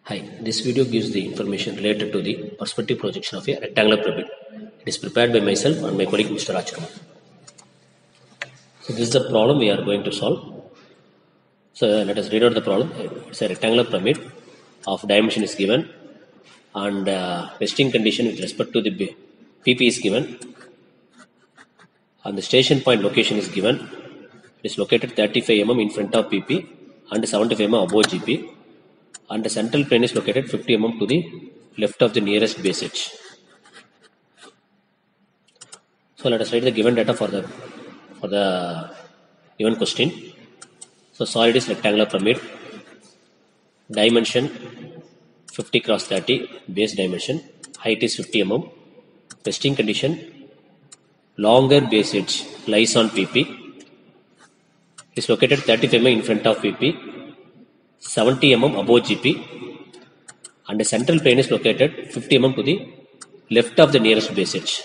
Hi, this video gives the information related to the perspective projection of a rectangular pyramid. It is prepared by myself and my colleague Mr. Rajkumar. So this is the problem we are going to solve. So let us read out the problem. It's a rectangular pyramid of dimension is given and resting condition with respect to the PP is given and the station point location is given. It is located 35 mm in front of PP and 75 mm above GP. And the central plane is located 50 mm to the left of the nearest base edge. So let us write the given data for the given question. So solid is rectangular pyramid, dimension 50 cross 30, base dimension, height is 50 mm, resting condition, longer base edge lies on PP, is located 35 mm in front of PP, 70 mm above GP, and the central plane is located 50 mm to the left of the nearest base edge.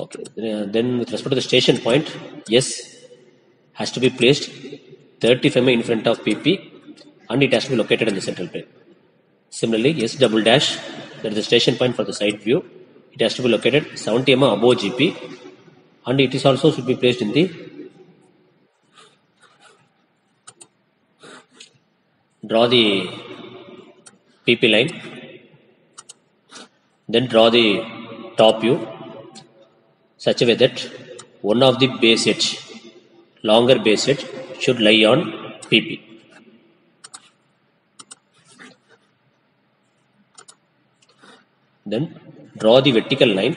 Okay, then with respect to the station point, S has to be placed 35 mm in front of PP and it has to be located in the central plane. Similarly, S double dash, that is the station point for the side view, it has to be located 70 mm above GP and it is also should be placed in the draw the PP line, then draw the top view such a way that one of the base edge, longer base edge should lie on PP. Then draw the vertical line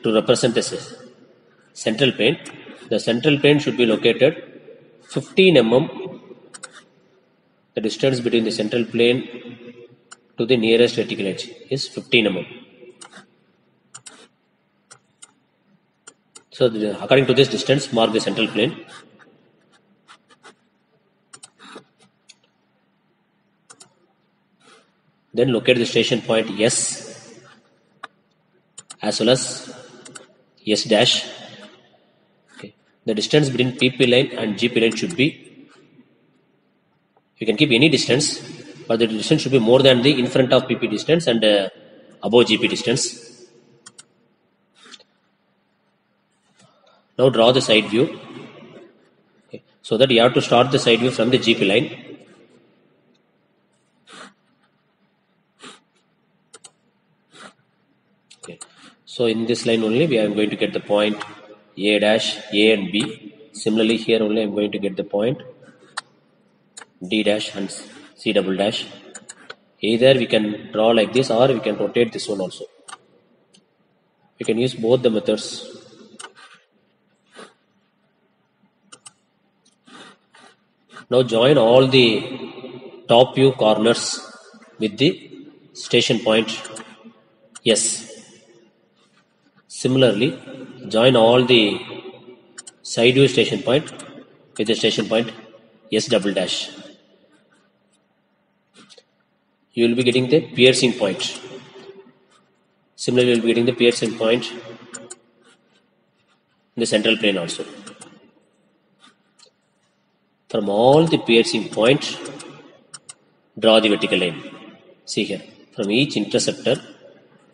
to represent the central plane. The central plane should be located 15 mm. The distance between the central plane to the nearest vertical edge is 15 mm. So according to this distance, mark the central plane. Then locate the station point S as well as S dash. Okay. The distance between PP line and GP line should be, you can keep any distance, but the distance should be more than the in front of PP distance and above GP distance. Now draw the side view. Okay. So that you have to start the side view from the GP line. Okay. So in this line only we are going to get the point A dash, A and B. Similarly here only I am going to get the point D dash and C double dash. Either we can draw like this or we can rotate this one also. We can use both the methods. Now join all the top view corners with the station point S. Similarly, join all the side view station point with the station point S double dash. You will be getting the piercing point. Similarly, you will be getting the piercing point in the central plane also. From all the piercing points, draw the vertical line. See here, from each interceptor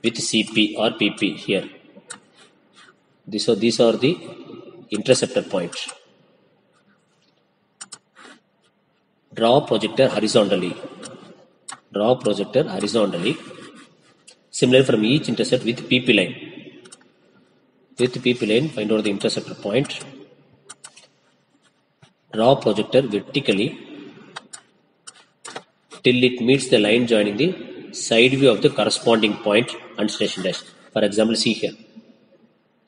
with CP or PP here. These are the interceptor points. Draw projector horizontally. Draw projector horizontally. Similarly, from each intercept with PP line. With PP line, find out the interceptor point. Draw projector vertically till it meets the line joining the side view of the corresponding point and station dash. For example, see here.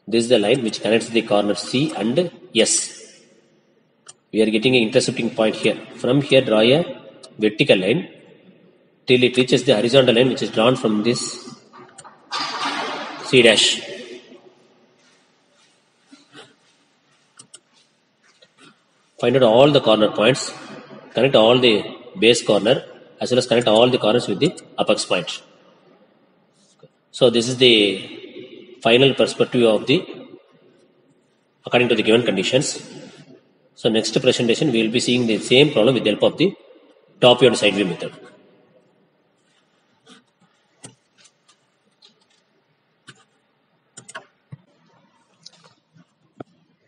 This is the line which connects the corner C and S. We are getting an intercepting point here. From here, draw a vertical line till it reaches the horizontal line which is drawn from this C dash. Find out all the corner points, connect all the base corner as well as connect all the corners with the apex point. So this is the final perspective of according to the given conditions. So next presentation we will be seeing the same problem with the help of the top view and side view method.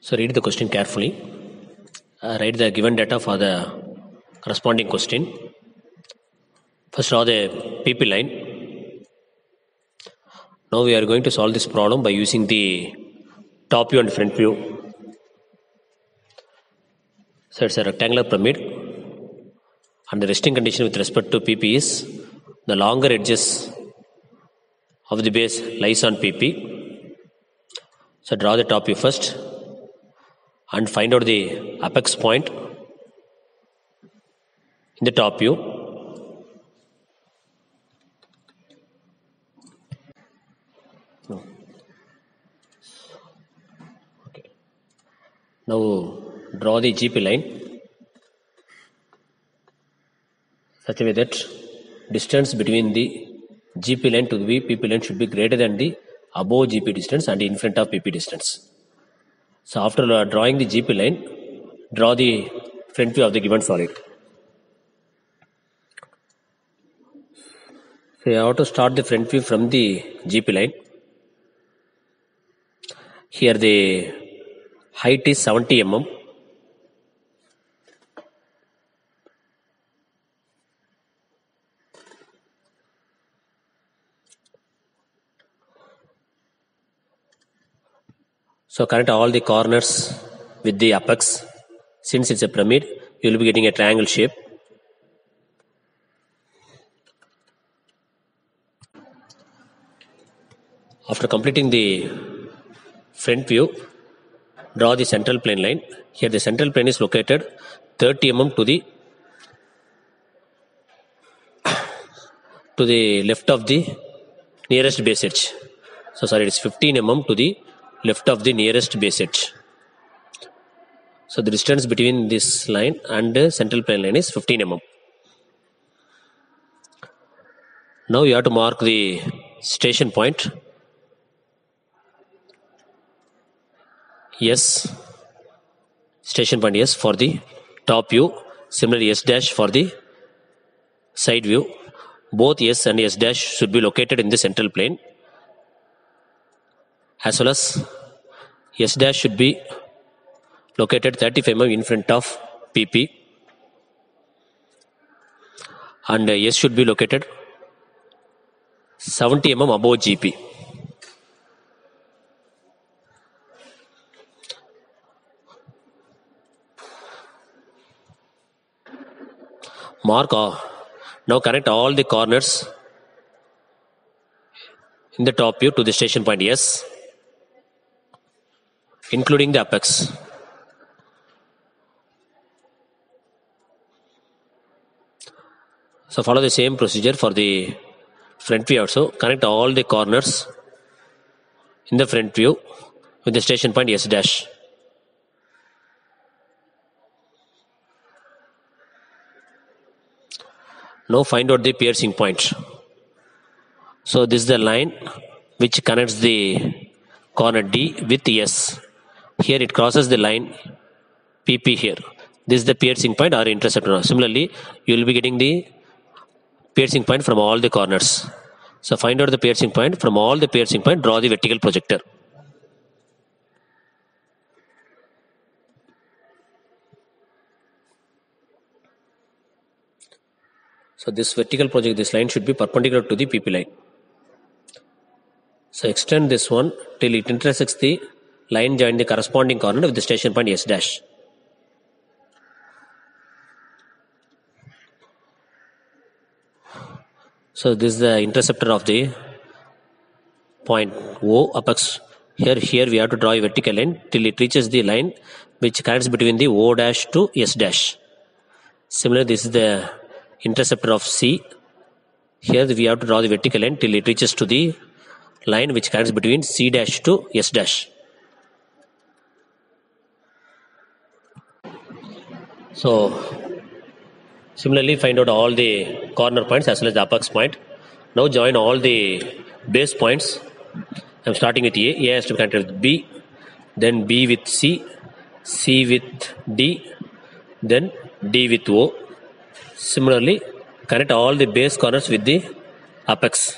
So read the question carefully. Write the given data for the corresponding question. First draw the PP line. Now we are going to solve this problem by using the top view and front view. So it's a rectangular pyramid, and the resting condition with respect to PP is the longer edges of the base lies on PP. So draw the top view first and find out the apex point in the top view. Okay. Now draw the GP line such a way that distance between the GP line to the PP line should be greater than the above GP distance and in front of PP distance. So after drawing the GP line, draw the front view of the given solid. So you have to start the front view from the GP line. Here the height is 70 mm. So connect all the corners with the apex. Since it's a pyramid, you will be getting a triangle shape. After completing the front view, draw the central plane line. Here the central plane is located 30 mm to the left of the nearest base edge. So sorry, it's 15 mm to the left of the nearest base edge. So the distance between this line and the central plane line is 15 mm. Now you have to mark the station point S, station point S for the top view, similarly S dash for the side view. Both S and S dash should be located in the central plane, as well as S dash should be located 35 mm in front of PP, and S should be located 70 mm above GP. Mark now connect all the corners in the top view to the station point S, including the apex. So follow the same procedure for the front view also. Connect all the corners in the front view with the station point S dash. Now find out the piercing point. So this is the line which connects the corner D with S. Here it crosses the line PP here. This is the piercing point or interceptor. Similarly, you will be getting the piercing point from all the corners. So find out the piercing point. From all the piercing point, draw the vertical projector. So this vertical project, this line should be perpendicular to the PP line. So extend this one till it intersects the line join the corresponding corner with the station point S dash. So this is the interceptor of the point O apex. Here we have to draw a vertical line till it reaches the line which connects between the O dash to S dash. Similarly, this is the interceptor of C. Here we have to draw the vertical line till it reaches to the line which connects between C dash to S dash. So similarly find out all the corner points as well as the apex point. Now join all the base points. I am starting with A. A has to be connected with B, then B with C, C with D, then D with O. Similarly, connect all the base corners with the apex.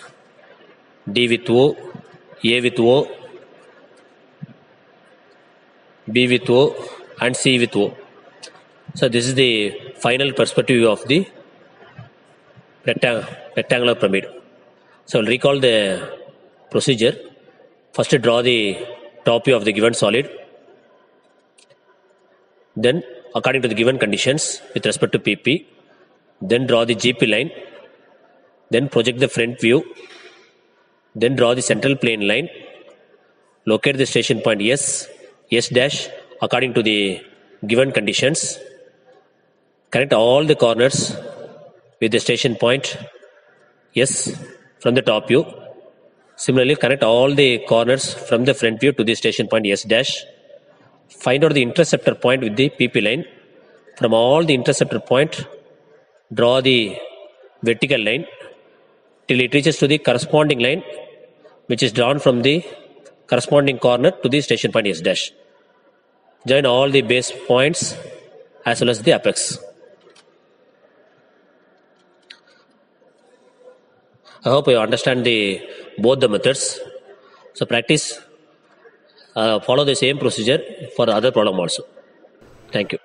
D with O, A with O, B with O, and C with O. So this is the final perspective of the rectangular pyramid. So I'll recall the procedure. First draw the top view of the given solid. Then according to the given conditions with respect to PP, then draw the GP line, then project the front view, then draw the central plane line, locate the station point S dash according to the given conditions, connect all the corners with the station point S from the top view. Similarly, connect all the corners from the front view to the station point S dash. Find out the interceptor point with the PP line. From all the interceptor point, draw the vertical line till it reaches to the corresponding line, which is drawn from the corresponding corner to the station point S dash. Join all the base points as well as the apex. I hope you understand both the methods. So practice, follow the same procedure for the other problem also. Thank you.